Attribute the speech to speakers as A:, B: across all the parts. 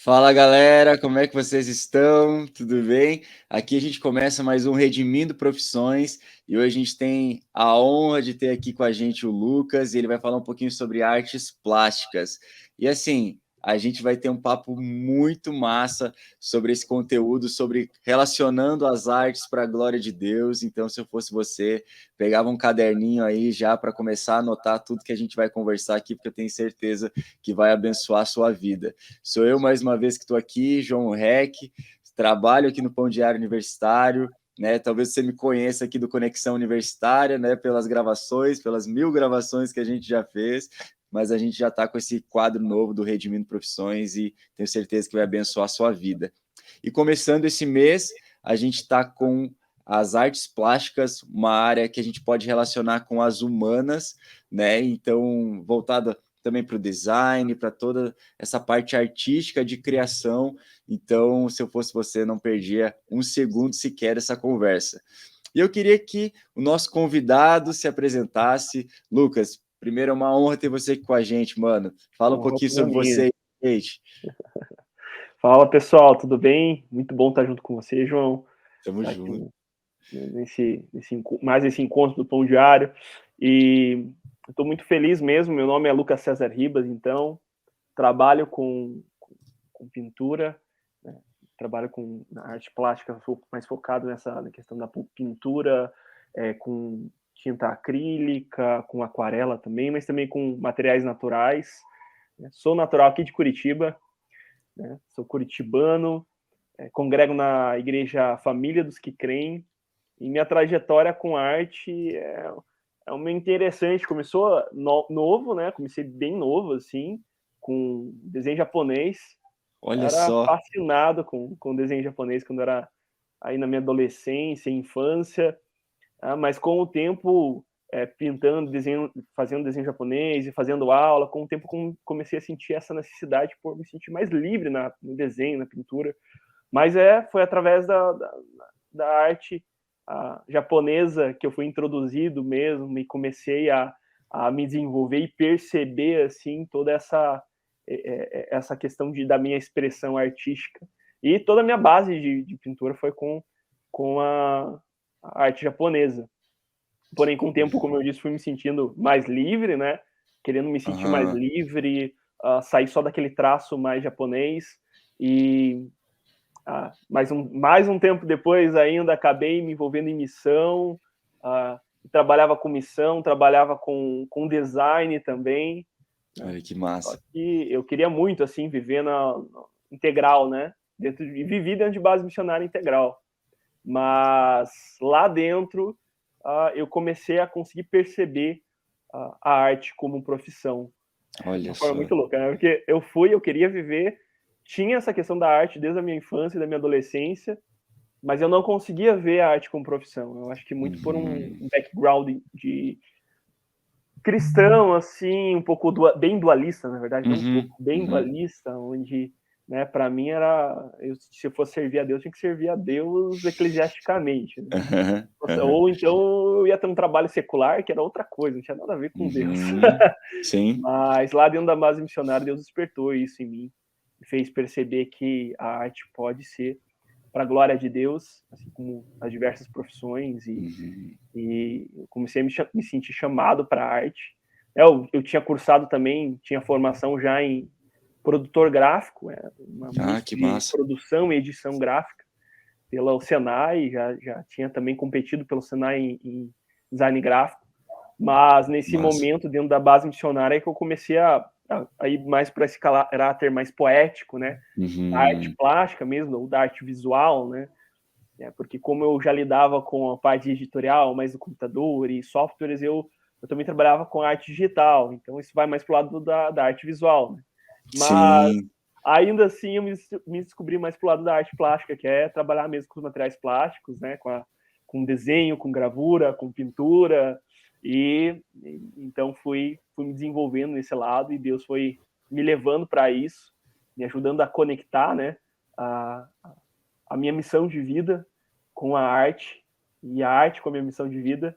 A: Fala galera, como é que vocês estão? Tudo bem? Aqui a gente começa mais um Redimindo Profissões e hoje a gente tem a honra de ter aqui com a gente o Lucas e ele vai falar um pouquinho sobre artes plásticas. E assim, a gente vai ter um papo muito massa sobre esse conteúdo, sobre relacionando as artes para a glória de Deus. Então, se eu fosse você, pegava um caderninho aí já para começar a anotar tudo que a gente vai conversar aqui, porque eu tenho certeza que vai abençoar a sua vida. Sou eu mais uma vez que estou aqui, João Reck, trabalho aqui no Pão Diário Universitário, né? Talvez você me conheça aqui do Conexão Universitária, né? Pelas gravações, pelas 1000 gravações que a gente já fez, mas a gente já está com esse quadro novo do Redimindo Profissões e tenho certeza que vai abençoar a sua vida. E começando esse mês, a gente está com as artes plásticas, uma área que a gente pode relacionar com as humanas, né? Então, voltada também para o design, para toda essa parte artística de criação. Então, se eu fosse você, não perdia um segundo sequer dessa conversa. E eu queria que o nosso convidado se apresentasse. Lucas, primeiro é uma honra ter você aqui com a gente, mano. Fala um pouquinho sobre você, gente.
B: Fala pessoal, tudo bem? Muito bom estar junto com você, João.
A: Tamo
B: Tá
A: junto.
B: aqui mais esse encontro do Pão Diário. E estou muito feliz mesmo. Meu nome é Lucas César Ribas, então trabalho com pintura, né? Trabalho com arte plástica, mais focado na questão da pintura, com tinta acrílica, com aquarela também, mas também com materiais naturais. Sou natural aqui de Curitiba, né? Sou curitibano, congrego na igreja Família dos que Creem, e minha trajetória com arte é uma interessante. Começou novo, né? Comecei bem novo, assim, com desenho japonês.
A: Olha
B: Era
A: só.
B: fascinado com desenho japonês quando era aí na minha adolescência, infância, mas com o tempo, pintando, desenho, fazendo desenho japonês e fazendo aula, com o tempo comecei a sentir essa necessidade por me sentir mais livre no desenho, na pintura. Mas foi através da arte japonesa que eu fui introduzido mesmo e comecei a me desenvolver e perceber assim toda essa questão da minha expressão artística. E toda a minha base de pintura foi com a arte japonesa. Porém, com o tempo, como eu disse, fui me sentindo mais livre, né? Querendo me sentir mais livre, sair só daquele traço mais japonês. E mais um tempo depois ainda acabei me envolvendo em missão, trabalhava com missão, trabalhava com design também.
A: Olha que massa.
B: E eu queria muito assim viver na integral, né? Vivi dentro de base missionária integral. Mas lá dentro eu comecei a conseguir perceber a arte como profissão. De
A: Olha
B: uma forma
A: só.
B: muito louca, né? Porque eu queria viver, tinha essa questão da arte desde a minha infância e da minha adolescência, mas eu não conseguia ver a arte como profissão. Eu acho que muito por um background de cristão, assim, um pouco bem dualista, na verdade, não um pouco, bem dualista, onde, né, para mim se eu fosse servir a Deus, tinha que servir a Deus eclesiasticamente, né? Ou então eu ia ter um trabalho secular, que era outra coisa, não tinha nada a ver com Deus.
A: Sim.
B: Mas lá dentro da base missionária, Deus despertou isso em mim, e fez perceber que a arte pode ser para a glória de Deus, assim como as diversas profissões, e eu comecei a me sentir chamado para a arte. Eu tinha cursado também, tinha formação já em produtor gráfico, uma misto
A: Que
B: de
A: massa.
B: produção e edição gráfica pela Senai, já tinha também competido pelo Senai em design gráfico, mas nesse momento, dentro da base missionária, é que eu comecei a ir mais para esse caráter mais poético, né? Da arte plástica mesmo, ou da arte visual, né? Porque como eu já lidava com a parte editorial, mais do computador e softwares, eu também trabalhava com arte digital, então isso vai mais para o lado da arte visual, né? Mas
A: Sim.
B: ainda assim eu me descobri mais para o lado da arte plástica, que é trabalhar mesmo com os materiais plásticos, né? Com desenho, com gravura, com pintura, e então fui me desenvolvendo nesse lado, e Deus foi me levando para isso, me ajudando a conectar, né, a minha missão de vida com a arte, e a arte com a minha missão de vida,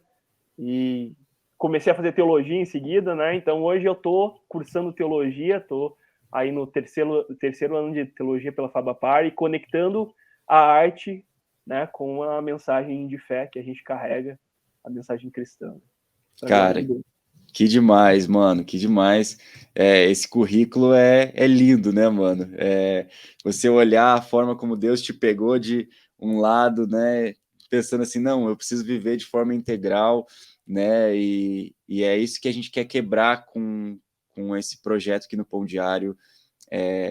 B: e comecei a fazer teologia em seguida, né? Então hoje eu estou cursando teologia, estou aí no terceiro ano de teologia pela Fabapar e conectando a arte, né, com a mensagem de fé que a gente carrega, a mensagem cristã.
A: Cara, que demais, mano, que demais. Esse currículo é lindo, né, mano? Você olhar a forma como Deus te pegou de um lado, né, pensando assim, não, eu preciso viver de forma integral, né, e é isso que a gente quer quebrar com esse projeto aqui no Pão Diário,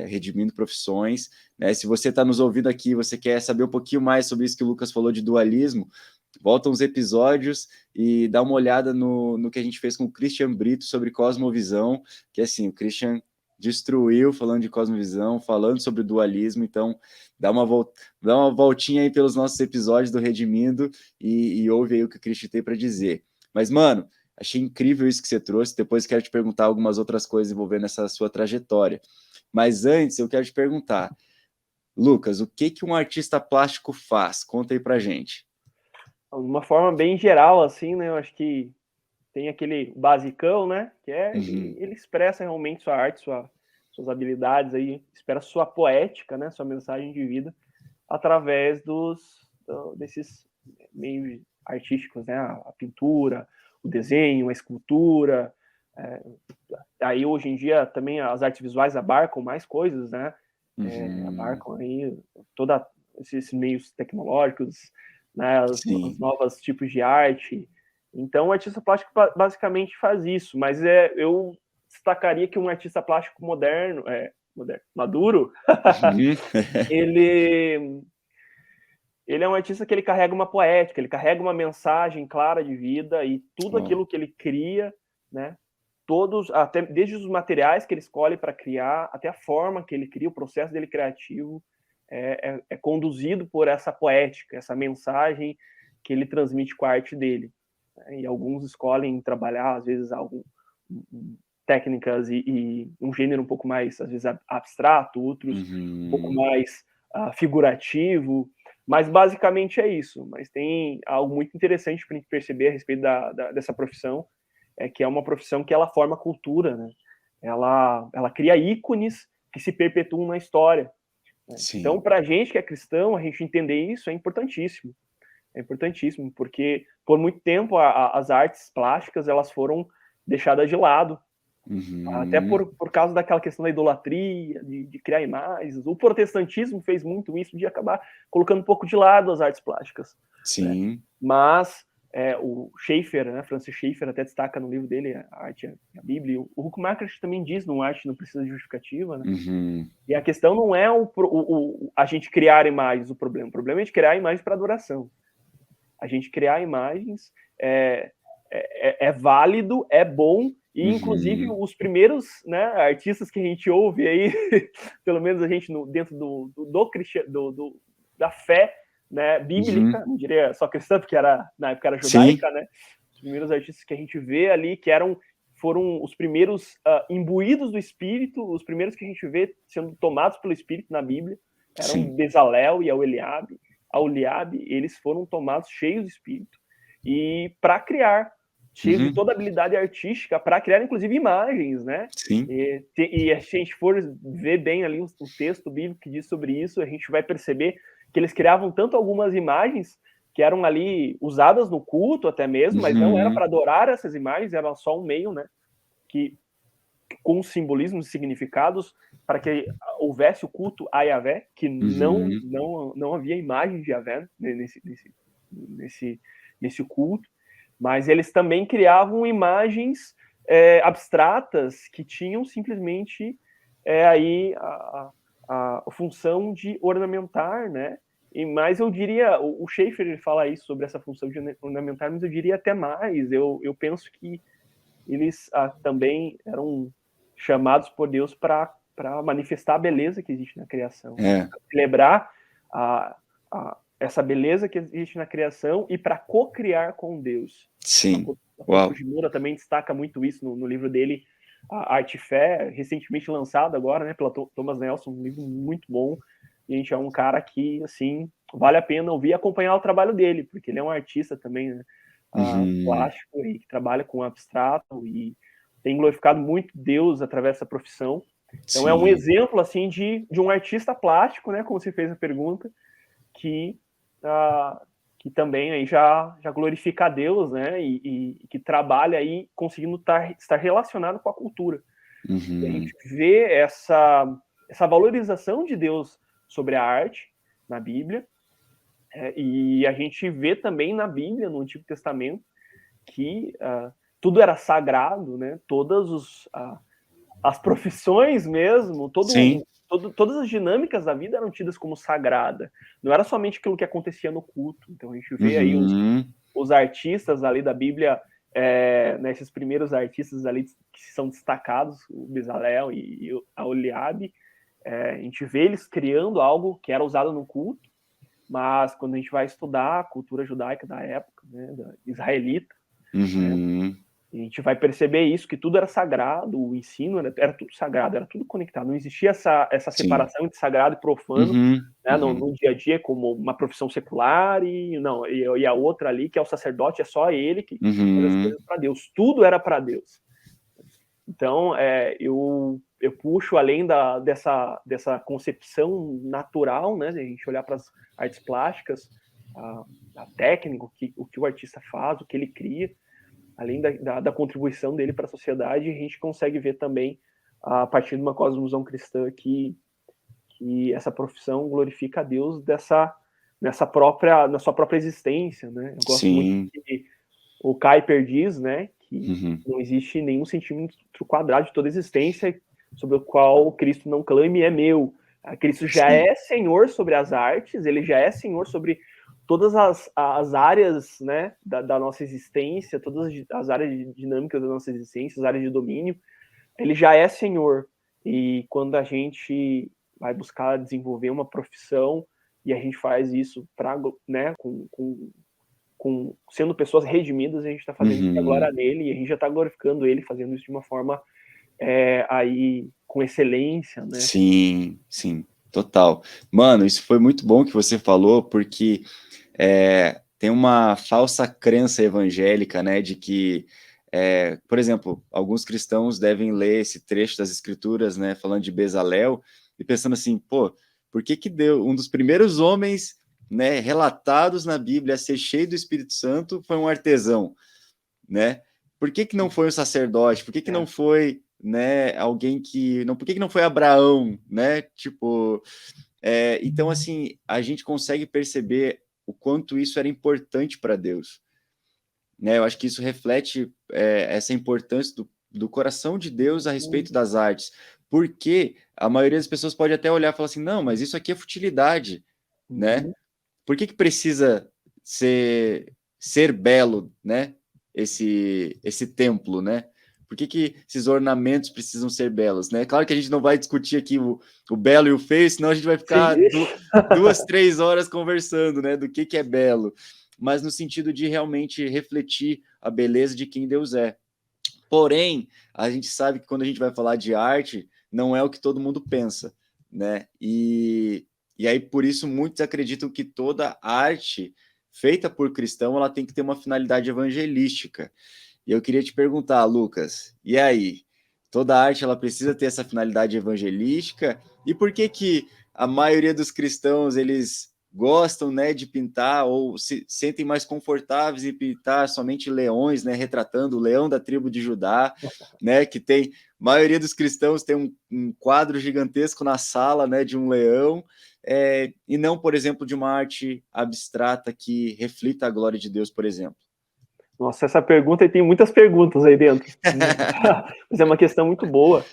A: Redimindo Profissões, né? Se você está nos ouvindo aqui, você quer saber um pouquinho mais sobre isso que o Lucas falou de dualismo, volta uns episódios e dá uma olhada no que a gente fez com o Christian Brito sobre cosmovisão, que assim, o Christian destruiu falando de cosmovisão, falando sobre o dualismo, então dá uma voltinha aí pelos nossos episódios do Redimindo e ouve aí o que o Christian tem para dizer. Mas, mano, achei incrível isso que você trouxe, depois quero te perguntar algumas outras coisas envolvendo essa sua trajetória. Mas antes, eu quero te perguntar, Lucas, o que um artista plástico faz? Conta aí pra gente.
B: De uma forma bem geral, assim, né? Eu acho que tem aquele basicão, né? Que ele expressa realmente sua arte, suas habilidades aí, expressa sua poética, né? Sua mensagem de vida através desses meios artísticos, né? A pintura, o desenho, a escultura. Aí hoje em dia também as artes visuais abarcam mais coisas, né? Abarcam aí todos esses meios tecnológicos, né? Os novos tipos de arte. Então, o artista plástico basicamente faz isso, mas eu destacaria que um artista plástico moderno, maduro, ele é um artista que ele carrega uma poética, ele carrega uma mensagem clara de vida e tudo aquilo que ele cria, né? Todos, até desde os materiais que ele escolhe para criar, até a forma que ele cria, o processo dele criativo é conduzido por essa poética, essa mensagem que ele transmite com a arte dele. E alguns escolhem trabalhar, às vezes, técnicas e um gênero um pouco mais, às vezes, abstrato, outros um pouco mais figurativo, mas basicamente é isso. Mas tem algo muito interessante para a gente perceber a respeito dessa profissão, que é uma profissão que ela forma cultura, né? Ela cria ícones que se perpetuam na história. Né? Então, para a gente que é cristão, a gente entender isso é importantíssimo. É importantíssimo, porque por muito tempo as artes plásticas elas foram deixadas de lado. Até por causa daquela questão da idolatria, de criar imagens. O protestantismo fez muito isso, de acabar colocando um pouco de lado as artes plásticas.
A: Sim.
B: Né? Mas o Schaeffer, né, Francis Schaeffer, até destaca no livro dele, A Arte e a Bíblia. O Huckmacher também diz no Arte Não Precisa de Justificativa. Né? E a questão não é a gente criar imagens, o problema. O problema é a gente criar imagens para adoração. A gente criar imagens é válido, é bom, e inclusive os primeiros, né, artistas que a gente ouve aí, pelo menos a gente dentro da fé, né, bíblica, não diria só cristã, porque na época era judaica, né? Os primeiros artistas que a gente vê ali, foram os primeiros imbuídos do Espírito, os primeiros que a gente vê sendo tomados pelo Espírito na Bíblia, eram Bezalel e Aholiabe, eles foram tomados cheios de Espírito, e para criar, cheios de toda a habilidade artística, para criar, inclusive, imagens, né?
A: Sim.
B: E se a gente for ver bem ali o texto bíblico que diz sobre isso, a gente vai perceber que eles criavam tanto algumas imagens que eram ali usadas no culto até mesmo, mas não era para adorar essas imagens, era só um meio, né? Com simbolismos e significados para que houvesse o culto a Yahvé, que não havia imagem de Yahvé nesse culto, mas eles também criavam imagens abstratas que tinham simplesmente aí a função de ornamentar, né? Mas eu diria, o Schaeffer ele fala isso sobre essa função de ornamentar, mas eu diria até mais. Eu penso que eles também eram chamados por Deus para manifestar a beleza que existe na criação, celebrar essa beleza que existe na criação e para co-criar com Deus.
A: Sim.
B: O Fujimura também destaca muito isso no livro dele, A Arte e Fé, recentemente lançado agora, né, pela Thomas Nelson, um livro muito bom. E a gente é um cara que, assim, vale a pena ouvir e acompanhar o trabalho dele, porque ele é um artista também, né, plástico, e que trabalha com abstrato e tem glorificado muito Deus através dessa profissão. Então é um
A: Sim.
B: exemplo assim de um artista plástico, né, como você fez a pergunta, que que também aí já glorifica a Deus, né, e que trabalha aí conseguindo estar relacionado com a cultura. E a gente vê essa valorização de Deus sobre a arte na Bíblia, e a gente vê também na Bíblia, no Antigo Testamento, que tudo era sagrado, né? Todas as profissões mesmo, todas as dinâmicas da vida eram tidas como sagrada. Não era somente aquilo que acontecia no culto. Então a gente vê aí os artistas ali da Bíblia, né, esses primeiros artistas ali que são destacados, o Bezalel e a Oliabe, a gente vê eles criando algo que era usado no culto, mas quando a gente vai estudar a cultura judaica da época, né, da israelita, né, a gente vai perceber isso, que tudo era sagrado, o ensino era tudo sagrado, era tudo conectado. Não existia essa separação entre sagrado e profano, né, no dia a dia, como uma profissão secular, e a outra ali, que é o sacerdote, é só ele que faz as coisas para Deus. Tudo era para Deus. Então, eu puxo além dessa concepção natural, né, de a gente olhar para as artes plásticas, a técnica, o que o artista faz, o que ele cria, além da contribuição dele para a sociedade, a gente consegue ver também, a partir de uma cosmovisão cristã, que essa profissão glorifica a Deus na sua própria existência, né? Eu gosto muito que o Kuyper diz, né, que não existe nenhum centímetro quadrado de toda a existência sobre o qual Cristo não clame é meu. Cristo já é Senhor sobre as artes, ele já é Senhor sobre todas as áreas, né, da nossa existência, todas as áreas dinâmicas da nossa existência, as áreas de domínio, ele já é Senhor. E quando a gente vai buscar desenvolver uma profissão e a gente faz isso né, sendo pessoas redimidas, a gente está fazendo isso para a glória dele, e a gente já está glorificando ele, fazendo isso de uma forma aí com excelência, né?
A: Sim, sim, total. Mano, isso foi muito bom que você falou, porque tem uma falsa crença evangélica, né, de que, por exemplo, alguns cristãos devem ler esse trecho das Escrituras, né, falando de Bezalel, e pensando assim, pô, por que Deus, um dos primeiros homens, né, relatados na Bíblia a ser cheio do Espírito Santo foi um artesão, né? Por que não foi um sacerdote? Por que não foi, né, alguém que... Não, por que não foi Abraão, né? Tipo... então, assim, a gente consegue perceber o quanto isso era importante para Deus, né? Eu acho que isso reflete essa importância do coração de Deus a respeito das artes, porque a maioria das pessoas pode até olhar e falar assim, não, mas isso aqui é futilidade, né? Por que precisa ser belo, né? Esse templo, né? Por que esses ornamentos precisam ser belos, né? Claro que a gente não vai discutir aqui o belo e o feio, senão a gente vai ficar 2, 3 horas conversando, né? Do que é belo. Mas no sentido de realmente refletir a beleza de quem Deus é. Porém, a gente sabe que quando a gente vai falar de arte, não é o que todo mundo pensa, né? E aí, por isso, muitos acreditam que toda arte feita por cristão, ela tem que ter uma finalidade evangelística. E eu queria te perguntar, Lucas, e aí? Toda arte ela precisa ter essa finalidade evangelística? E por que a maioria dos cristãos eles gostam, né, de pintar ou se sentem mais confortáveis em pintar somente leões, né, retratando o leão da tribo de Judá, né, que tem... A maioria dos cristãos tem um quadro gigantesco na sala, né, de um leão, e não, por exemplo, de uma arte abstrata que reflita a glória de Deus, por exemplo.
B: Nossa, essa pergunta, e tem muitas perguntas aí dentro. Mas é uma questão muito boa.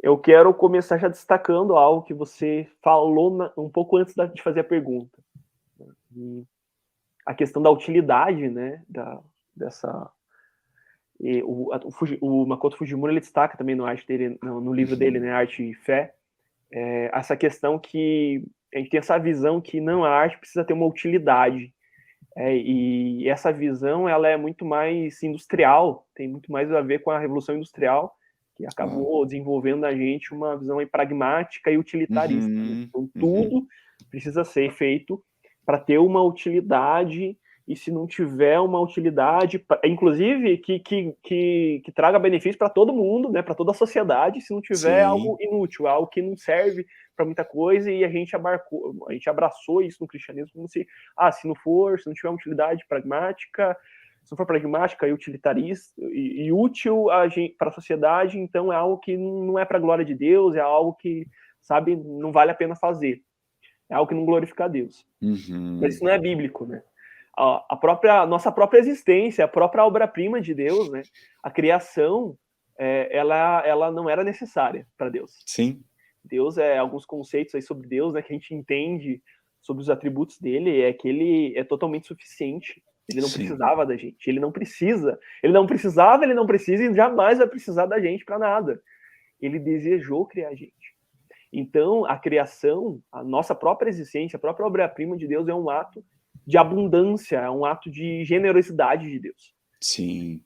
B: Eu quero começar já destacando algo que você falou um pouco antes de fazer a pergunta. A questão da utilidade, né, dessa... o Makoto Fujimura, ele destaca também no livro dele, né, Arte e Fé, essa questão que a gente tem essa visão que não, a arte precisa ter uma utilidade. E essa visão, ela é muito mais industrial, tem muito mais a ver com a Revolução Industrial, que acabou desenvolvendo na gente uma visão aí pragmática e utilitarista. Né? Então, tudo precisa ser feito para ter uma utilidade e se não tiver uma utilidade, inclusive que traga benefício para todo mundo, né, para toda a sociedade, se não tiver algo inútil, algo que não serve para muita coisa, e a gente abraçou isso no cristianismo como se não tiver uma utilidade pragmática, se não for pragmática e utilitarista e útil para a sociedade, então é algo que não é para a glória de Deus, é algo que, sabe, não vale a pena fazer. É algo que não glorifica a Deus. Mas isso não é bíblico, né? A nossa própria existência, a própria obra-prima de Deus, né? A criação, ela não era necessária para Deus.
A: Sim.
B: Deus, alguns conceitos aí sobre Deus, né, que a gente entende sobre os atributos dele, é que ele é totalmente suficiente. Ele não precisava da gente. Ele não precisa. Ele não precisava, ele não precisa e jamais vai precisar da gente para nada. Ele desejou criar a gente. Então, a criação, a nossa própria existência, a própria obra-prima de Deus é um ato de abundância, é um ato de generosidade de Deus.
A: Sim.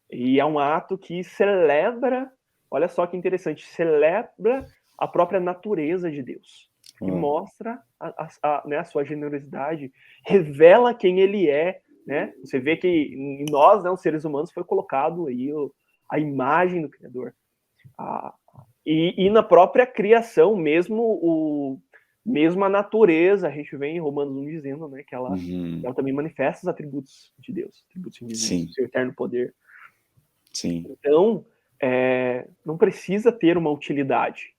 B: E é um ato que celebra, olha só que interessante, celebra a própria natureza de Deus. Que mostra a sua generosidade, revela quem ele é, né? Você vê que em nós, né, os seres humanos, foi colocado aí a imagem do Criador. E na própria criação, mesmo a natureza, a gente vê em Romanos 1 dizendo, né, que ela também manifesta os atributos de Deus, atributos invisíveis, seu eterno poder.
A: Sim.
B: Então, não precisa ter uma utilidade.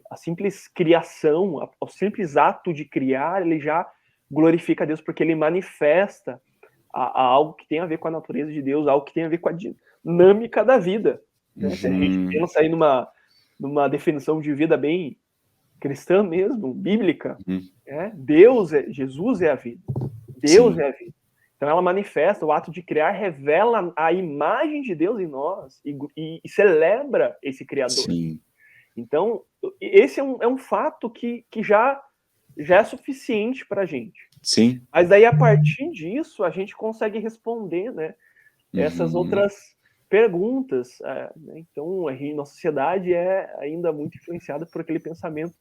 B: A simples criação, o simples ato de criar, ele já glorifica a Deus, porque ele manifesta algo que tem a ver com a natureza de Deus, algo que tem a ver com a dinâmica da vida. Né? Se a gente pensa aí numa definição de vida bem cristã mesmo, bíblica, Jesus é a vida. Deus é a vida. Então ela manifesta, o ato de criar revela a imagem de Deus em nós e celebra esse Criador.
A: Sim.
B: Então, esse é um fato que já é suficiente para a gente.
A: Sim.
B: Mas daí, a partir disso, a gente consegue responder, né, essas outras perguntas. Né? Então, nossa sociedade é ainda muito influenciada por aquele pensamento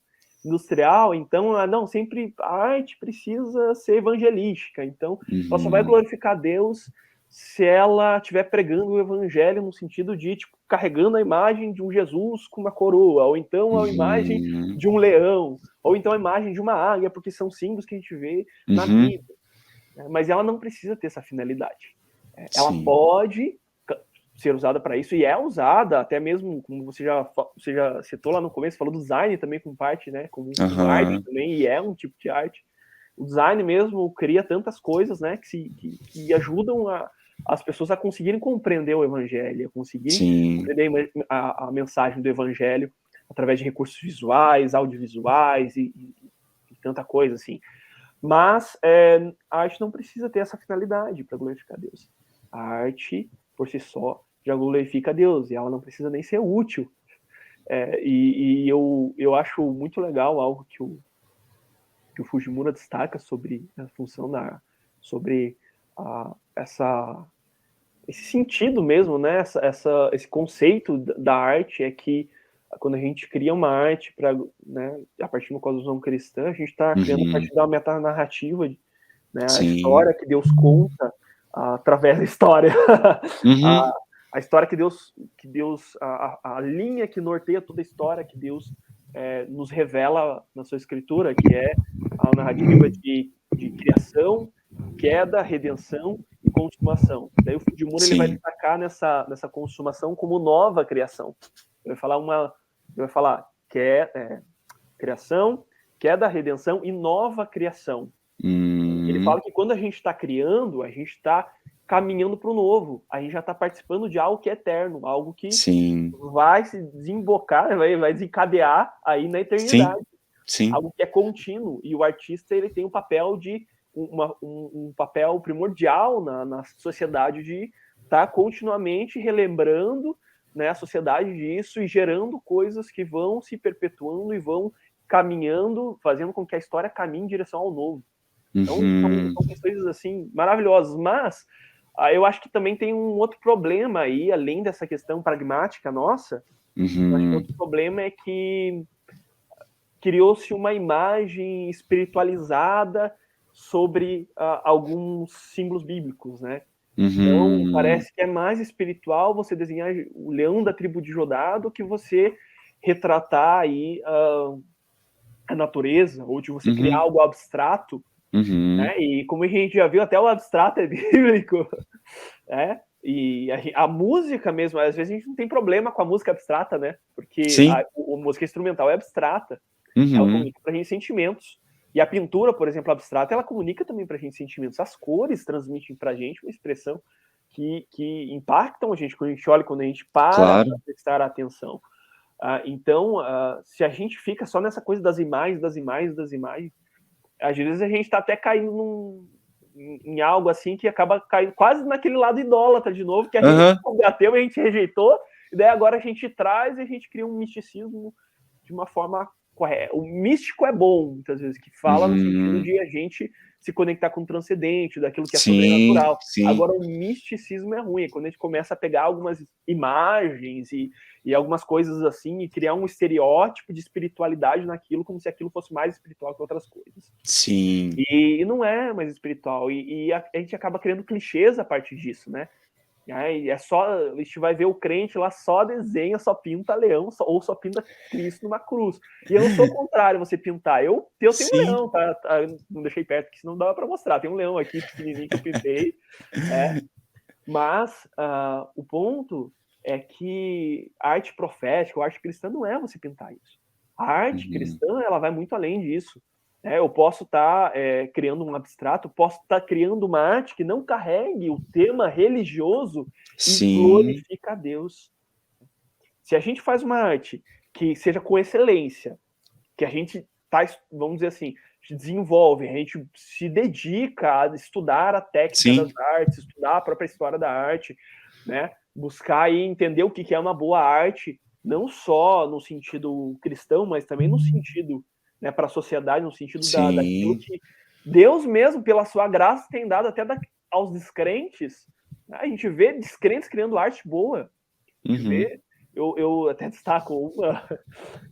B: industrial. Então, sempre a arte precisa ser evangelística. Então, ela só vai glorificar Deus se ela estiver pregando o evangelho no sentido de, tipo, carregando a imagem de um Jesus com uma coroa, ou então a imagem de um leão, ou então a imagem de uma águia, porque são símbolos que a gente vê na Bíblia. Mas ela não precisa ter essa finalidade. Ela pode ser usada para isso, e é usada, até mesmo, como você já citou lá no começo, falou do design também como parte, né, como arte também, e é um tipo de arte. O design mesmo cria tantas coisas, né, que ajudam as pessoas a conseguirem compreender o evangelho, a conseguirem compreender a mensagem do evangelho através de recursos visuais, audiovisuais e tanta coisa assim. Mas a arte não precisa ter essa finalidade para glorificar Deus. A arte, por si só, já glorifica Deus, e ela não precisa nem ser útil. E eu acho muito legal algo que o Fujimura destaca sobre a função sobre esse sentido mesmo, né? Esse conceito da arte é que quando a gente cria uma arte né, a partir de uma cosmovisão cristã, a gente está criando a partir da metanarrativa, né? A história que Deus conta através da história. A história que Deus a linha que norteia toda a história que Deus nos revela na sua escritura, que é a narrativa de criação, queda, redenção e consumação. Daí o Fujimura ele vai destacar nessa consumação como nova criação. Ele vai falar que criação, queda, redenção e nova criação. Ele fala que quando a gente está criando, a gente está caminhando para o novo. A gente já está participando de algo que é eterno, algo que vai se desembocar, vai desencadear aí na eternidade. Algo que é contínuo. E o artista ele tem um papel de um papel primordial na sociedade de estar continuamente relembrando, né, a sociedade disso e gerando coisas que vão se perpetuando e vão caminhando, fazendo com que a história caminhe em direção ao novo. Então, são questões assim maravilhosas, mas eu acho que também tem um outro problema aí, além dessa questão pragmática nossa. Eu acho que outro problema é que criou-se uma imagem espiritualizada sobre alguns símbolos bíblicos, né? Então, parece que é mais espiritual você desenhar o leão da tribo de Judá do que você retratar aí a natureza, ou de você criar algo abstrato, né? E como a gente já viu, até o abstrato é bíblico, né? E a música mesmo, às vezes a gente não tem problema com a música abstrata, né? Porque a música instrumental é abstrata, ela comunica pra gente sentimentos. E a pintura, por exemplo, abstrata, ela comunica também pra gente sentimentos. As cores transmitem pra gente uma expressão que impactam a gente quando a gente olha, quando a gente para pra prestar atenção. Então, se a gente fica só nessa coisa das imagens, às vezes a gente tá até caindo em algo assim que acaba caindo quase naquele lado idólatra de novo, que a gente combateu, a gente rejeitou, e daí agora a gente traz e a gente cria um misticismo de uma forma correta. O místico é bom, muitas vezes, que fala no sentido de a gente se conectar com o transcendente, daquilo que é sobrenatural. Agora, o misticismo é ruim, é quando a gente começa a pegar algumas imagens e algumas coisas assim, e criar um estereótipo de espiritualidade naquilo, como se aquilo fosse mais espiritual que outras coisas.
A: Sim.
B: E não é mais espiritual, e a gente acaba criando clichês a partir disso, né? E é só, a gente vai ver o crente lá, só desenha, só pinta leão, ou só pinta Cristo numa cruz. E eu não sou contrário a você pintar. Eu tenho um leão, tá? Não deixei perto, porque senão dava para mostrar. Tem um leão aqui pequenininho que eu pintei. Mas o ponto é que a arte profética, a arte cristã não é você pintar isso. A arte cristã, ela vai muito além disso. Eu posso estar criando um abstrato, posso estar criando uma arte que não carregue o tema religioso e glorifica a Deus. Se a gente faz uma arte que seja com excelência, que a gente vamos dizer assim, desenvolve, a gente se dedica a estudar a técnica das artes, estudar a própria história da arte, né? Buscar e entender o que é uma boa arte, não só no sentido cristão, mas também no sentido, né, para a sociedade, no sentido daquilo que Deus mesmo, pela sua graça, tem dado até aos descrentes. Né? A gente vê descrentes criando arte boa. A gente vê, eu até destaco uma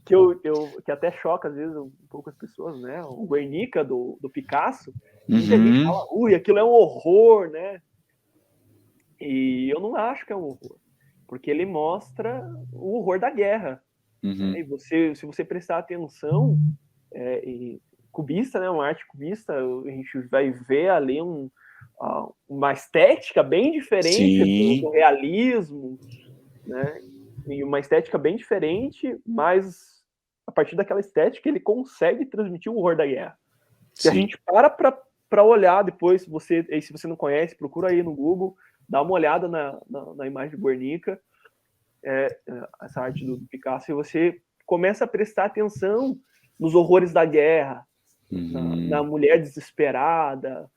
B: que até choca às vezes um pouco as pessoas, né? O Guernica do Picasso. Muita gente fala, aquilo é um horror, né? E eu não acho que é um horror, porque ele mostra o horror da guerra. Né? E se você prestar atenção, cubista, né? Uma arte cubista, a gente vai ver ali uma estética bem diferente do realismo, né? E uma estética bem diferente, mas a partir daquela estética ele consegue transmitir o horror da guerra. Se a gente para olhar depois, se você não conhece, procura aí no Google, dá uma olhada na imagem de Guernica, essa arte do Picasso, e você começa a prestar atenção nos horrores da guerra, na mulher desesperada,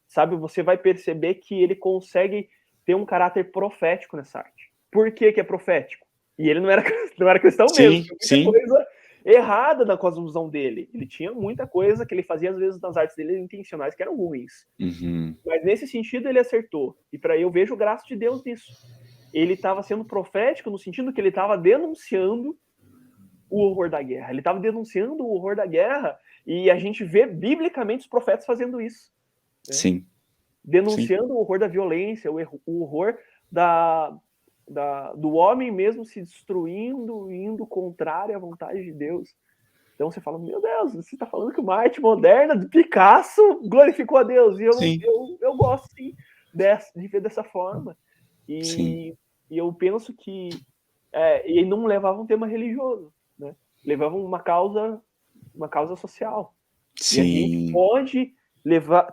B: sabe? Você vai perceber que ele consegue ter um caráter profético nessa arte. Por que é profético? E ele não era cristão mesmo. Muita coisa errada na cosmovisão dele. Ele tinha muita coisa que ele fazia, às vezes, nas artes dele intencionais, que eram ruins. Mas nesse sentido ele acertou. E para eu vejo graça de Deus nisso. Ele estava sendo profético no sentido que ele estava denunciando o horror da guerra. Ele estava denunciando o horror da guerra, e a gente vê biblicamente os profetas fazendo isso. Né? Denunciando o horror da violência, o horror do homem mesmo se destruindo, indo contrário à vontade de Deus. Então você fala, meu Deus, você está falando que uma arte moderna de Picasso glorificou a Deus. E eu gosto, sim, de ver dessa forma. E eu penso que e não levava um tema religioso, né? Levava uma causa social. E a gente pode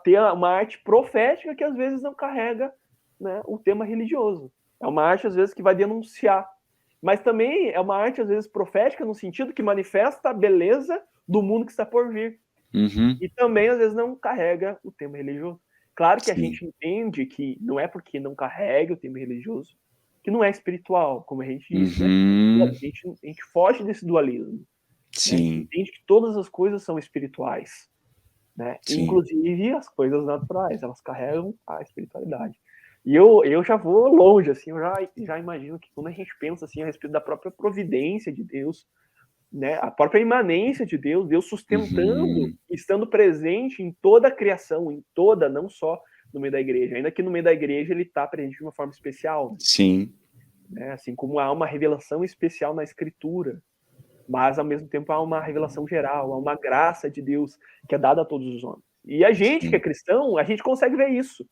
B: ter uma arte profética que às vezes não carrega, né, o tema religioso. É uma arte, às vezes, que vai denunciar. Mas também é uma arte, às vezes, profética no sentido que manifesta a beleza do mundo que está por vir. E também, às vezes, não carrega o tema religioso. Claro que a gente entende que não é porque não carrega o tema religioso que não é espiritual, como a gente disse, né? A gente foge desse dualismo. Né? Entende que todas as coisas são espirituais. Né? Inclusive as coisas naturais, elas carregam a espiritualidade. E eu já vou longe, assim, eu já imagino que quando a gente pensa assim, a respeito da própria providência de Deus, né? A própria imanência de Deus, Deus sustentando,
A: Uhum.
B: estando presente em toda a criação, em toda, não só no meio da igreja. Ainda que no meio da igreja ele está presente de uma forma especial,
A: Sim.
B: né? Assim como há uma revelação especial na Escritura, mas ao mesmo tempo há uma revelação geral, há uma graça de Deus que é dada a todos os homens. E a gente que é
A: Sim.
B: cristão, a gente consegue ver isso.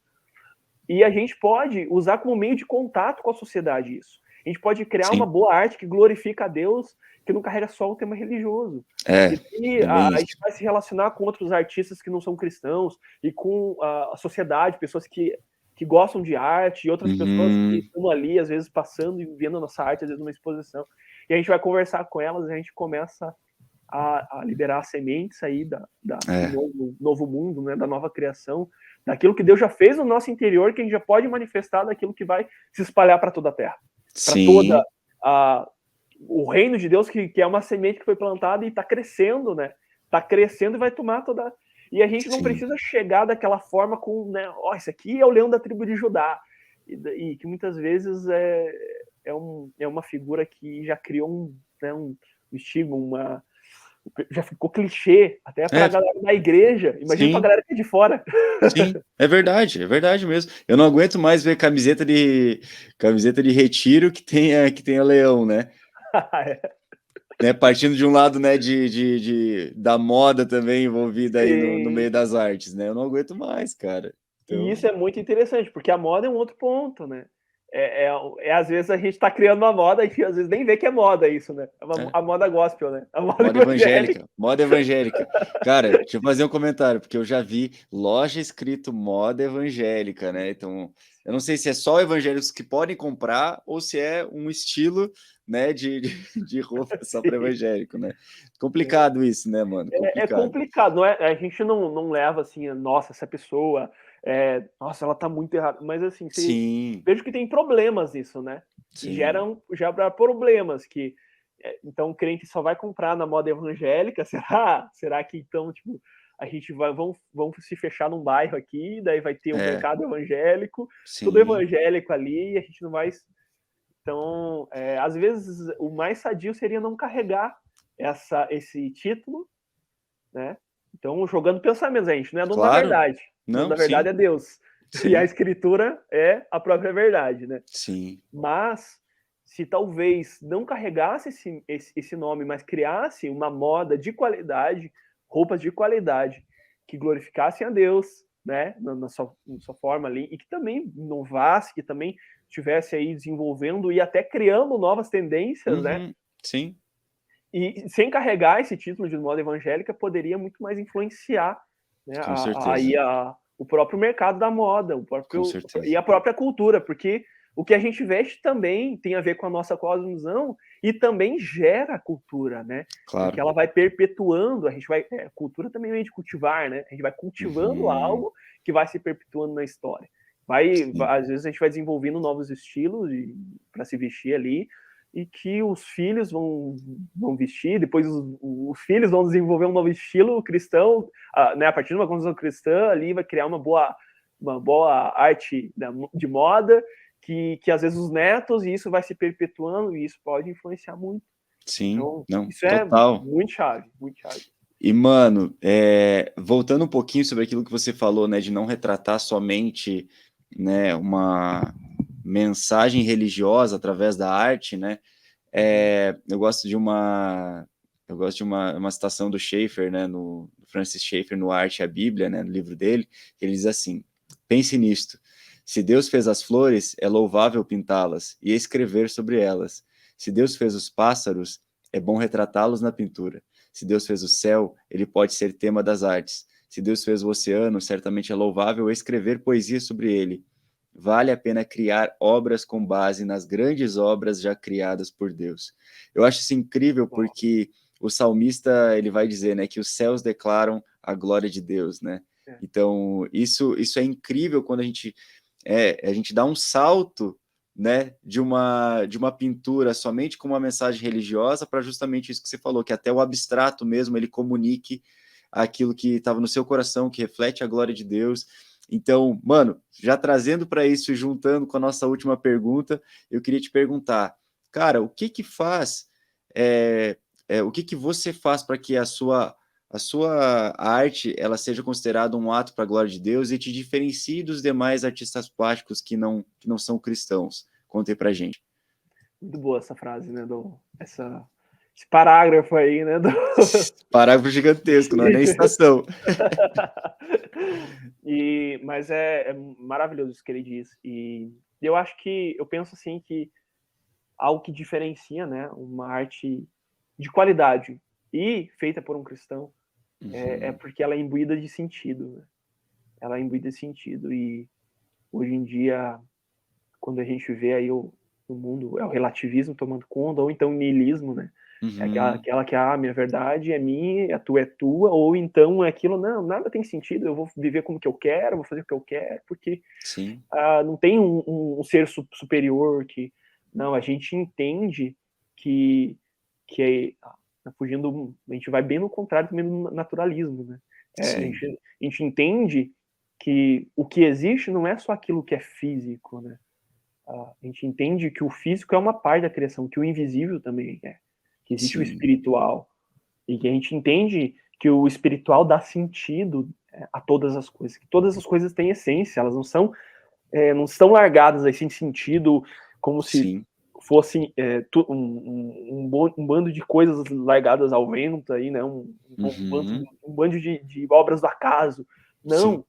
B: E a gente pode usar como meio de contato com a sociedade isso. A gente pode criar uma
A: Sim.
B: boa arte que glorifica a Deus, que não carrega só o tema religioso.
A: É,
B: E que
A: é bem
B: a
A: isso.
B: gente vai se relacionar com outros artistas que não são cristãos e com a sociedade, pessoas que gostam de arte e outras pessoas que
A: Uhum.
B: estão ali, às vezes, passando e vendo a nossa arte, às vezes, numa exposição. E a gente vai conversar com elas e a gente começa a liberar sementes aí do
A: É,
B: novo mundo, né, da nova criação, daquilo que Deus já fez no nosso interior, que a gente já pode manifestar daquilo que vai se espalhar para toda a terra, para toda
A: sim,
B: o reino de Deus, que é uma semente que foi plantada e está crescendo, né? Está crescendo e vai tomar toda. E a gente não
A: sim.
B: precisa chegar daquela forma com, né? Ó, esse aqui é o leão da tribo de Judá. E que muitas vezes é uma figura que já criou um estigma, já ficou clichê até para a
A: É,
B: galera da igreja. Imagina para a
A: sim,
B: galera que é de fora.
A: sim. É verdade mesmo. Eu não aguento mais ver camiseta de retiro que tenha leão, né? Né, partindo de um lado, né, da moda também envolvida aí no
B: Sim.
A: meio das artes, né? Eu não aguento mais, cara.
B: E
A: Então,
B: isso é muito interessante, porque a moda é um outro ponto, né? Às vezes a gente está criando uma moda e às vezes nem vê que é moda isso, né?
A: é.
B: A moda gospel, né? A moda evangélica.
A: Moda evangélica. Cara, deixa eu fazer um comentário, porque eu já vi loja escrito moda evangélica, né? Então, eu não sei se é só evangélicos que podem comprar ou se é um estilo, né, de roupa só para
B: Assim,
A: evangélico, né? Complicado isso, né, mano?
B: é
A: Complicado.
B: complicado, não é? A gente não leva assim, nossa, essa pessoa, nossa, ela tá muito errada. Mas assim,
A: Sim,
B: vejo que tem problemas nisso, né? E
A: sim.
B: gera problemas que então o crente só vai comprar na moda evangélica, será? Será que então, tipo, a gente vamos se fechar num bairro aqui, daí vai ter um
A: É,
B: mercado evangélico, tudo
A: sim.
B: evangélico ali, e a gente não vai. Então, às vezes, o mais sadio seria não carregar esse título, né? Então, jogando pensamentos, a gente não é dono da
A: Claro.
B: verdade. O dono
A: Não,
B: da verdade
A: sim,
B: é Deus. E a
A: sim,
B: escritura é a própria verdade, né?
A: sim.
B: Mas se talvez não carregasse esse nome, mas criasse uma moda de qualidade, roupas de qualidade, que glorificassem a Deus, né, na sua forma ali, e que também inovasse, que também estivesse aí desenvolvendo e até criando novas tendências, né,
A: Uhum, sim,
B: e sem carregar esse título de moda evangélica, poderia muito mais influenciar, né,
A: com certeza,
B: o próprio mercado da moda,
A: com
B: e
A: certeza.
B: a própria cultura, porque o que a gente veste também tem a ver com a nossa cosmovisão e também gera cultura, né? Porque
A: Claro.
B: ela vai perpetuando, a gente vai, cultura também vem de cultivar, né? A gente vai cultivando
A: Uhum,
B: algo que vai se perpetuando na história.
A: sim.
B: Às vezes a gente vai desenvolvendo novos estilos para se vestir ali, e que os filhos vão vestir, depois os filhos vão desenvolver um novo estilo cristão, né, a partir de uma construção cristã, ali vai criar uma boa arte de moda, que às vezes os netos, e isso vai se perpetuando, e isso pode influenciar muito.
A: Sim,
B: Então,
A: não,
B: isso é
A: total.
B: muito chave, muito chave.
A: E, mano, voltando um pouquinho sobre aquilo que você falou, né, de não retratar somente, né, uma mensagem religiosa através da arte, né,
B: Uhum.
A: eu gosto de uma citação do Schaeffer, né, no Francis Schaeffer, no Arte e a Bíblia, né, no livro dele, que ele diz assim: pense nisto, se Deus fez as flores, é louvável pintá-las e escrever sobre elas. Se Deus fez os pássaros, é bom retratá-los na pintura. Se Deus fez o céu, ele pode ser tema das artes. Se Deus fez o oceano, certamente é louvável escrever poesia sobre ele. Vale a pena criar obras com base nas grandes obras já criadas por Deus. Eu acho isso incrível
B: Uau.
A: porque o salmista ele vai dizer, né, que os céus declaram a glória de Deus, né?
B: É.
A: Então isso é incrível quando a gente dá um salto, né, de uma pintura somente com uma mensagem religiosa para justamente isso que você falou, que até o abstrato mesmo ele comunique aquilo que estava no seu coração, que reflete a glória de Deus. Então, mano, já trazendo para isso e juntando com a nossa última pergunta, eu queria te perguntar, cara, o que faz o que você faz para que a sua arte ela seja considerada um ato para a glória de Deus e te diferencie dos demais artistas plásticos que não são cristãos? Conte pra gente.
B: Muito boa essa frase, né? Esse parágrafo aí, né?
A: Parágrafo gigantesco, não é nem estação.
B: Mas é maravilhoso isso que ele diz. E eu acho que, eu penso assim que algo que diferencia, né, uma arte de qualidade e feita por um cristão é porque ela é imbuída de sentido, né? Ela é imbuída de sentido. E hoje em dia, quando a gente vê aí o mundo, é o relativismo tomando conta, ou então o niilismo, né? É aquela que a minha verdade é minha, a tua é tua, ou então é aquilo, não, nada tem sentido, eu vou viver como que eu quero, vou fazer o que eu quero, porque não tem um ser superior que... Não, a gente entende que fugindo, a gente vai bem no contrário também do naturalismo, né? A gente entende que o que existe não é só aquilo que é físico, né? A gente entende que o físico é uma parte da criação, que o invisível também é, que existe o espiritual, e que a gente entende que o espiritual dá sentido a todas as coisas, que todas as coisas têm essência, elas não estão largadas aí sem sentido, como se fosse um bando de coisas largadas ao vento aí, né? Um bando de obras do acaso. Não,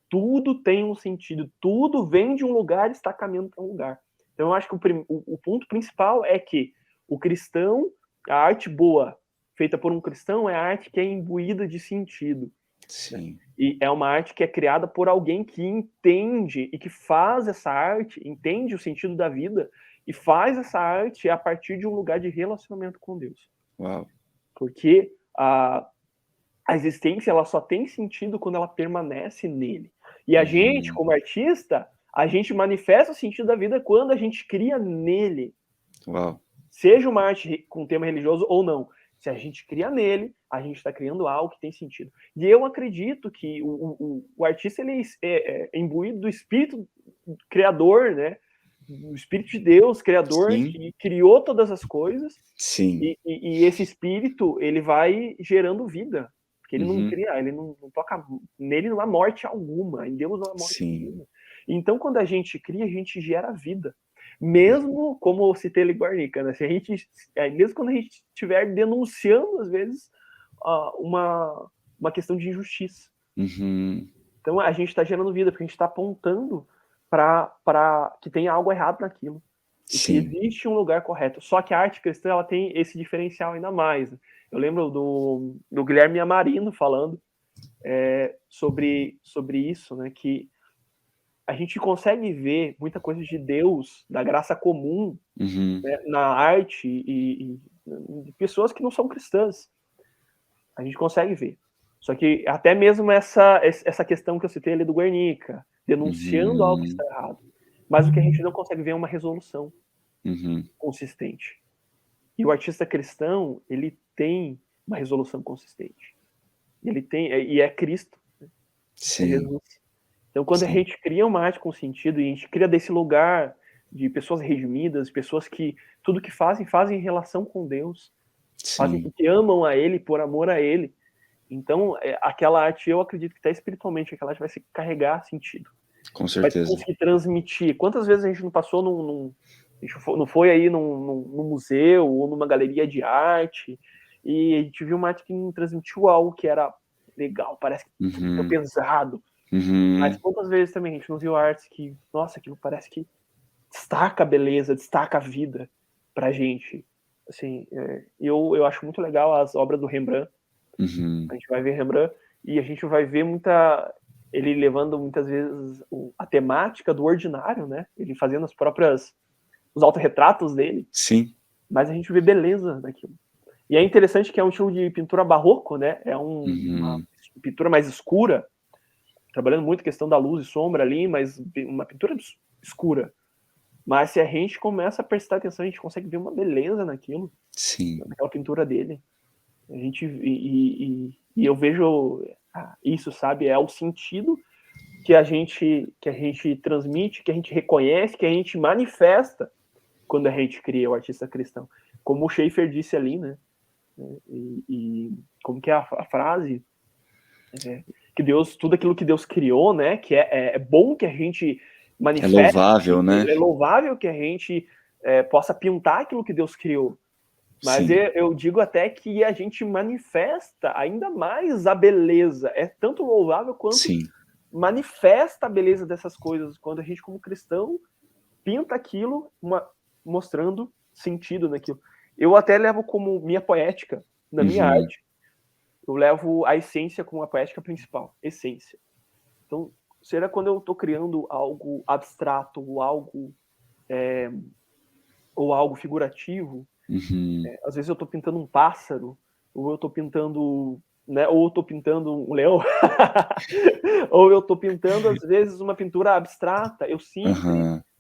B: tudo tem um sentido, tudo vem de um lugar e está caminhando para um lugar. Então eu acho que o ponto principal é que o cristão, a arte boa feita por um cristão é a arte que é imbuída de sentido. Né? E é uma arte que é criada por alguém que entende e que faz essa arte, entende o sentido da vida e faz essa arte a partir de um lugar de relacionamento com Deus.
A: Uau.
B: Porque a existência ela só tem sentido quando ela permanece nele. E a gente, como artista, a gente manifesta o sentido da vida quando a gente cria nele.
A: Uau.
B: Seja uma arte com tema religioso ou não. Se a gente cria nele, a gente está criando algo que tem sentido. E eu acredito que o artista ele é imbuído do espírito criador, né? O espírito de Deus, criador, que criou todas as coisas. E esse espírito, ele vai gerando vida. Porque ele não cria, ele não toca... Nele não há morte alguma, em Deus não há morte alguma. Então, quando a gente cria, a gente gera vida. Mesmo, como eu citei ali Guernica, né? Mesmo quando a gente estiver denunciando, às vezes, uma questão de injustiça. Então, a gente está gerando vida, porque a gente está apontando para que tem algo errado naquilo. E que existe um lugar correto. Só que a arte cristã ela tem esse diferencial ainda mais. Eu lembro do Guilherme Amarino falando sobre isso, né? Que a gente consegue ver muita coisa de Deus, da graça comum, né, na arte e de pessoas que não são cristãs. A gente consegue ver. Só que até mesmo essa questão que eu citei ali do Guernica, denunciando algo que está errado. Mas o que a gente não consegue ver é uma resolução consistente. E o artista cristão, ele tem uma resolução consistente. Ele tem, e é Cristo. Né? É Jesus. Então, quando a gente cria uma arte com sentido, e a gente cria desse lugar de pessoas redimidas, pessoas que tudo que fazem em relação com Deus, fazem porque amam a Ele, por amor a Ele. Então, aquela arte, eu acredito que até espiritualmente, aquela arte vai se carregar sentido.
A: Com certeza.
B: Vai conseguir transmitir. Quantas vezes a gente não passou a gente não foi aí num museu ou numa galeria de arte e a gente viu uma arte que não transmitiu algo que era legal, parece que ficou pesado. Mas quantas vezes também a gente não viu artes que, nossa, aquilo parece que destaca a beleza, destaca a vida pra gente. Assim, eu acho muito legal as obras do Rembrandt. A gente vai ver Rembrandt e a gente vai ver ele levando muitas vezes a temática do ordinário, né? Ele fazendo os autorretratos dele. Mas a gente vê beleza naquilo. E é interessante que é um estilo de pintura barroco, né? É uma pintura mais escura, trabalhando muito a questão da luz e sombra ali, mas uma pintura escura. Mas se a gente começa a prestar atenção, a gente consegue ver uma beleza naquilo, naquela pintura dele. A gente e eu vejo isso, sabe? É o sentido que a gente transmite, que a gente reconhece, que a gente manifesta quando a gente cria o artista cristão. Como o Schaeffer disse ali, né? né? E como que é a frase? Que Deus, tudo aquilo que Deus criou, né? Que é bom que a gente manifeste.
A: É louvável, né?
B: É louvável que a gente possa pintar aquilo que Deus criou. Mas eu digo até que a gente manifesta ainda mais a beleza. É tanto louvável quanto manifesta a beleza dessas coisas. Quando a gente, como cristão, pinta aquilo, mostrando sentido naquilo. Eu até levo como minha poética, na minha arte, eu levo a essência como a poética principal. Essência. Então, será quando eu estou criando algo abstrato ou algo figurativo, às vezes eu estou pintando um pássaro, ou eu estou pintando, né, ou eu estou pintando um leão, ou eu estou pintando, às vezes, uma pintura abstrata. Eu sempre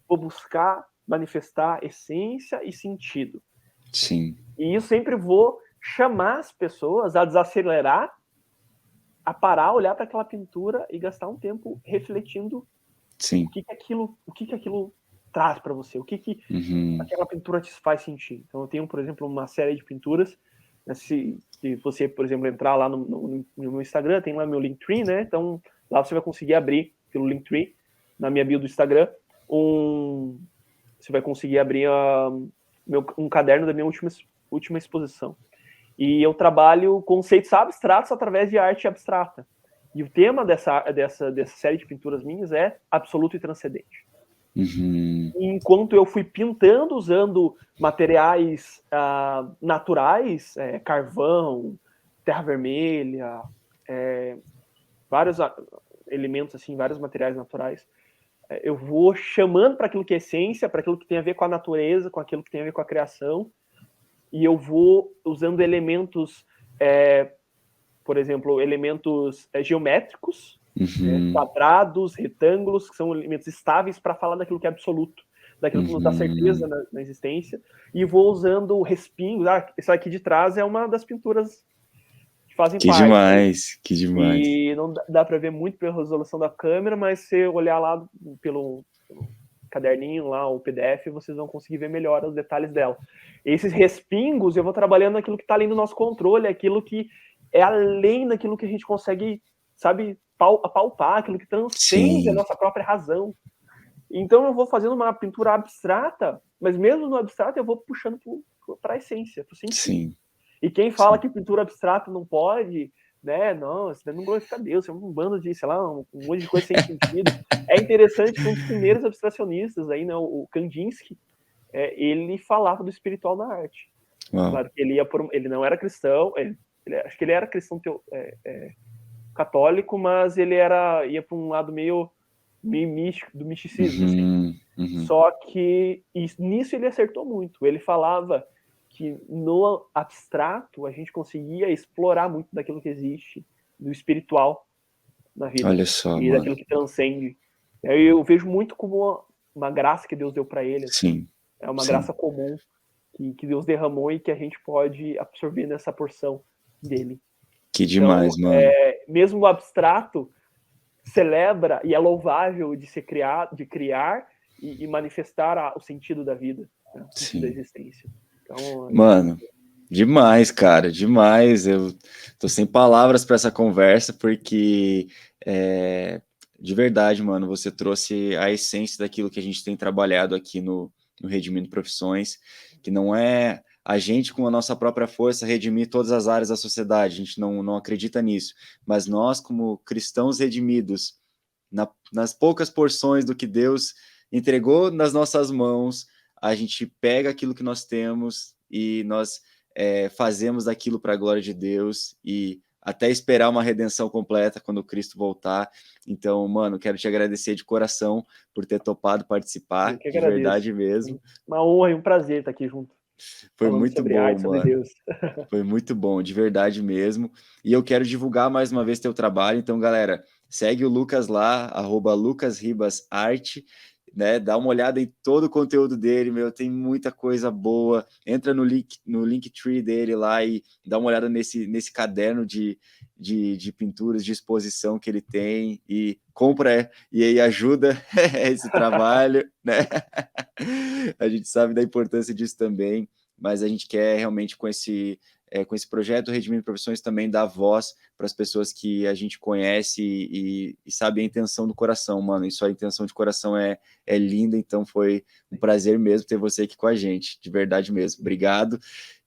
B: vou buscar manifestar essência e sentido.
A: Sim.
B: E eu sempre vou chamar as pessoas a desacelerar, a parar, olhar para aquela pintura e gastar um tempo refletindo o que aquilo traz para você, o que aquela pintura te faz sentir. Então eu tenho, por exemplo, uma série de pinturas, né, se você, por exemplo, entrar lá no meu Instagram, tem lá meu Linktree, né? Então lá você vai conseguir abrir pelo Linktree, na minha bio do Instagram, você vai conseguir abrir um caderno da minha última exposição. E eu trabalho conceitos abstratos através de arte abstrata. E o tema dessa série de pinturas minhas é absoluto e transcendente. Enquanto eu fui pintando usando materiais naturais, carvão, terra vermelha, vários elementos, assim, vários materiais naturais, eu vou chamando para aquilo que é essência, para aquilo que tem a ver com a natureza, com aquilo que tem a ver com a criação, e eu vou usando elementos, por exemplo, elementos geométricos, quadrados, retângulos, que são elementos estáveis para falar daquilo que é absoluto, daquilo que nos dá certeza na existência, e vou usando respingos. Essa aqui de trás é uma das pinturas que fazem parte.
A: Que demais.
B: E não dá para ver muito pela resolução da câmera, mas se olhar lá pelo caderninho lá, o PDF, vocês vão conseguir ver melhor os detalhes dela. Esses respingos, eu vou trabalhando naquilo que está além do nosso controle, aquilo que é além daquilo que a gente consegue, sabe, palpar, aquilo que transcende a nossa própria razão. Então eu vou fazendo uma pintura abstrata, mas mesmo no abstrato eu vou puxando para a essência, para o sentido. E quem fala que pintura abstrata não pode, né, não, isso não glorifica Deus, isso é um bando de, sei lá, um monte de coisa sem sentido. É interessante que um dos primeiros abstracionistas aí, né, o Kandinsky, ele falava do espiritual na arte. Claro que ele não era cristão, acho que ele era cristão católico, mas ele ia para um lado meio místico, do misticismo. Assim. Só que nisso ele acertou muito. Ele falava que no abstrato a gente conseguia explorar muito daquilo que existe, do espiritual na vida.
A: Olha só,
B: e daquilo que transcende. Eu vejo muito como uma graça que Deus deu para ele. Assim. É uma graça comum que Deus derramou e que a gente pode absorver nessa porção dele.
A: Que demais, então, mano.
B: Mesmo o abstrato celebra e é louvável de ser criado, de criar e manifestar o sentido da vida, né? O sentido da existência. Então,
A: mano, demais, cara, demais. Eu tô sem palavras para essa conversa, porque de verdade, mano, você trouxe a essência daquilo que a gente tem trabalhado aqui no Redimindo Profissões, que não é a gente, com a nossa própria força, redimir todas as áreas da sociedade. A gente não acredita nisso. Mas nós, como cristãos redimidos, nas poucas porções do que Deus entregou nas nossas mãos, a gente pega aquilo que nós temos e nós fazemos aquilo para a glória de Deus e até esperar uma redenção completa quando Cristo voltar. Então, mano, quero te agradecer de coração por ter topado participar, de verdade mesmo.
B: Uma honra e um prazer estar aqui junto.
A: Foi muito bom, arte, mano. Deus. Foi muito bom, de verdade mesmo. E eu quero divulgar mais uma vez teu trabalho. Então, galera, segue o Lucas lá, @LucasRibasArte, né? Dá uma olhada em todo o conteúdo dele, meu, tem muita coisa boa. Entra no Linktree dele lá e dá uma olhada nesse caderno de pinturas, de exposição que ele tem e compra e aí ajuda esse trabalho, né? A gente sabe da importância disso também. mas a gente quer realmente com esse projeto Redimindo Profissões também dar voz para as pessoas que a gente conhece e sabe a intenção do coração, mano. Isso, a intenção de coração é linda, então foi um prazer mesmo ter você aqui com a gente, de verdade mesmo. Obrigado.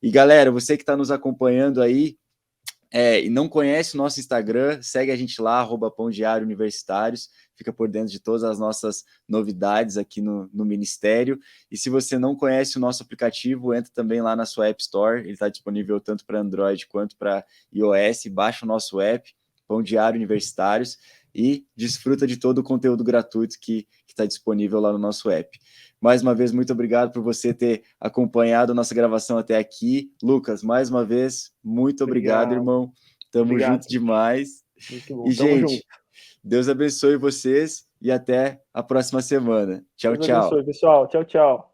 A: E galera, você que está nos acompanhando aí, e não conhece o nosso Instagram, segue a gente lá, @Pão Diário Universitários, fica por dentro de todas as nossas novidades aqui no Ministério. E se você não conhece o nosso aplicativo, entra também lá na sua App Store, ele está disponível tanto para Android quanto para iOS, baixa o nosso app, Pão Diário Universitários, e desfruta de todo o conteúdo gratuito que está disponível lá no nosso app. Mais uma vez, muito obrigado por você ter acompanhado a nossa gravação até aqui. Lucas, mais uma vez, muito obrigado, irmão. Tamo junto demais.
B: Muito bom.
A: E,
B: Tamo
A: gente,
B: junto.
A: Deus abençoe vocês e até a próxima semana. Tchau,
B: Deus
A: tchau.
B: abençoe, pessoal. Tchau, tchau.